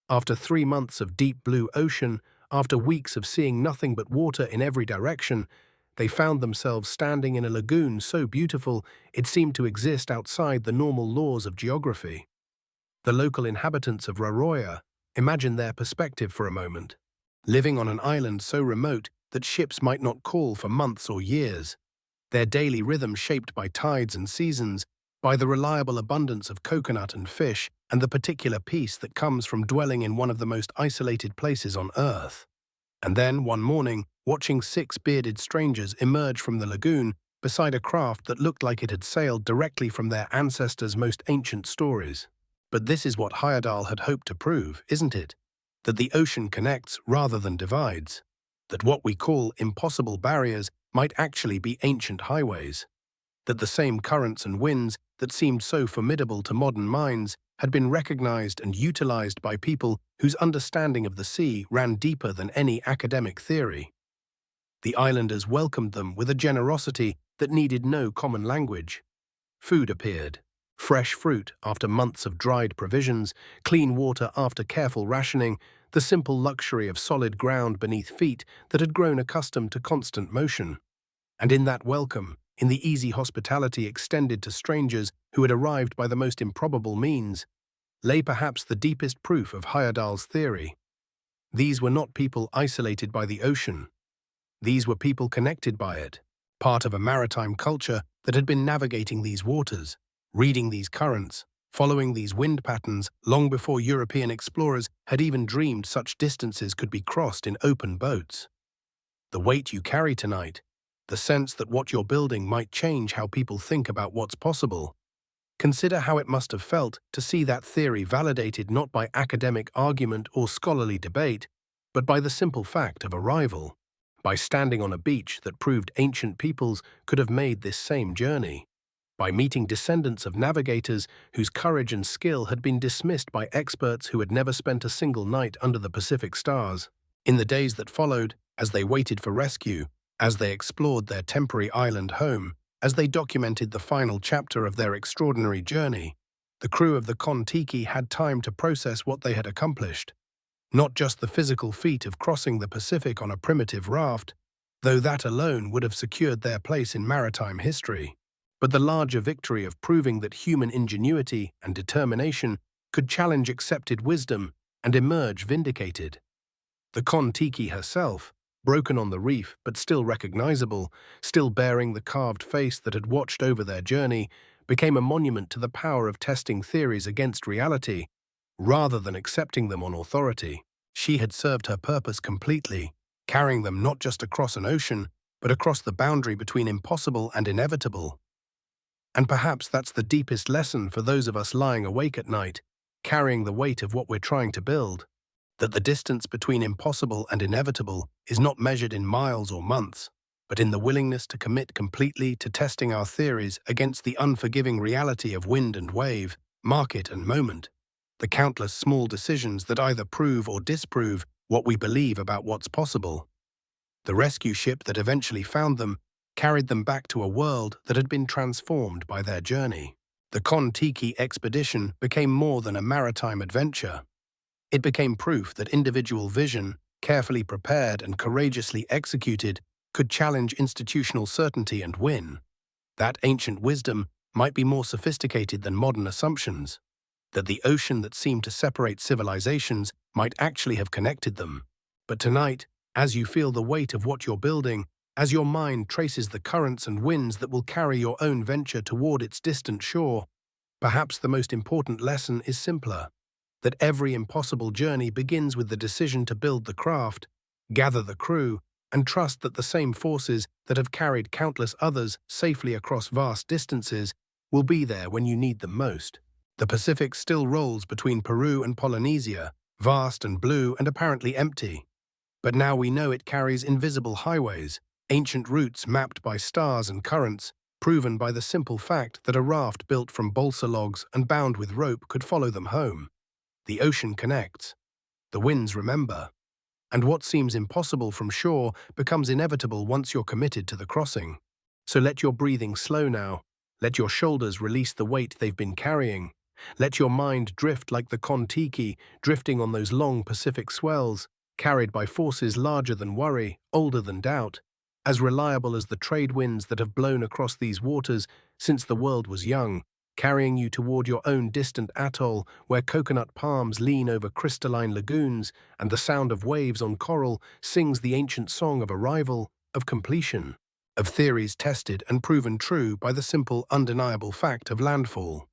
After 3 months of deep blue ocean, after weeks of seeing nothing but water in every direction, they found themselves standing in a lagoon so beautiful it seemed to exist outside the normal laws of geography. The local inhabitants of Roroya, imagine their perspective for a moment. Living on an island so remote that ships might not call for months or years, their daily rhythm shaped by tides and seasons, by the reliable abundance of coconut and fish, and the particular peace that comes from dwelling in one of the most isolated places on Earth. And then, one morning, watching 6 bearded strangers emerge from the lagoon beside a craft that looked like it had sailed directly from their ancestors' most ancient stories. But this is what Heyerdahl had hoped to prove, isn't it? That the ocean connects rather than divides. That what we call impossible barriers might actually be ancient highways. That the same currents and winds that seemed so formidable to modern minds had been recognized and utilized by people whose understanding of the sea ran deeper than any academic theory. The islanders welcomed them with a generosity that needed no common language. Food appeared. Fresh fruit after months of dried provisions, clean water after careful rationing, the simple luxury of solid ground beneath feet that had grown accustomed to constant motion. And in that welcome, in the easy hospitality extended to strangers who had arrived by the most improbable means, lay perhaps the deepest proof of Heyerdahl's theory. These were not people isolated by the ocean. These were people connected by it, part of a maritime culture that had been navigating these waters, reading these currents, following these wind patterns long before European explorers had even dreamed such distances could be crossed in open boats. The weight you carry tonight, the sense that what you're building might change how people think about what's possible. Consider how it must have felt to see that theory validated not by academic argument or scholarly debate, but by the simple fact of arrival, by standing on a beach that proved ancient peoples could have made this same journey, by meeting descendants of navigators whose courage and skill had been dismissed by experts who had never spent a single night under the Pacific stars. In the days that followed, as they waited for rescue, as they explored their temporary island home, as they documented the final chapter of their extraordinary journey, the crew of the Kon-Tiki had time to process what they had accomplished. Not just the physical feat of crossing the Pacific on a primitive raft, though that alone would have secured their place in maritime history, but the larger victory of proving that human ingenuity and determination could challenge accepted wisdom and emerge vindicated. The Kon-Tiki herself, broken on the reef but still recognizable, still bearing the carved face that had watched over their journey, became a monument to the power of testing theories against reality, rather than accepting them on authority. She had served her purpose completely, carrying them not just across an ocean, but across the boundary between impossible and inevitable. And perhaps that's the deepest lesson for those of us lying awake at night, carrying the weight of what we're trying to build, that the distance between impossible and inevitable is not measured in miles or months, but in the willingness to commit completely to testing our theories against the unforgiving reality of wind and wave, market and moment, the countless small decisions that either prove or disprove what we believe about what's possible. The rescue ship that eventually found them carried them back to a world that had been transformed by their journey. The Kon-Tiki expedition became more than a maritime adventure. It became proof that individual vision, carefully prepared and courageously executed, could challenge institutional certainty and win. That ancient wisdom might be more sophisticated than modern assumptions, that the ocean that seemed to separate civilizations might actually have connected them. But tonight, as you feel the weight of what you're building, as your mind traces the currents and winds that will carry your own venture toward its distant shore, perhaps the most important lesson is simpler, that every impossible journey begins with the decision to build the craft, gather the crew, and trust that the same forces that have carried countless others safely across vast distances will be there when you need them most. The Pacific still rolls between Peru and Polynesia, vast and blue and apparently empty. But now we know it carries invisible highways, ancient routes mapped by stars and currents, proven by the simple fact that a raft built from balsa logs and bound with rope could follow them home. The ocean connects. The winds remember. And what seems impossible from shore becomes inevitable once you're committed to the crossing. So let your breathing slow now. Let your shoulders release the weight they've been carrying. Let your mind drift like the Kon-Tiki, drifting on those long Pacific swells, carried by forces larger than worry, older than doubt, as reliable as the trade winds that have blown across these waters since the world was young, carrying you toward your own distant atoll where coconut palms lean over crystalline lagoons and the sound of waves on coral sings the ancient song of arrival, of completion, of theories tested and proven true by the simple, undeniable fact of landfall.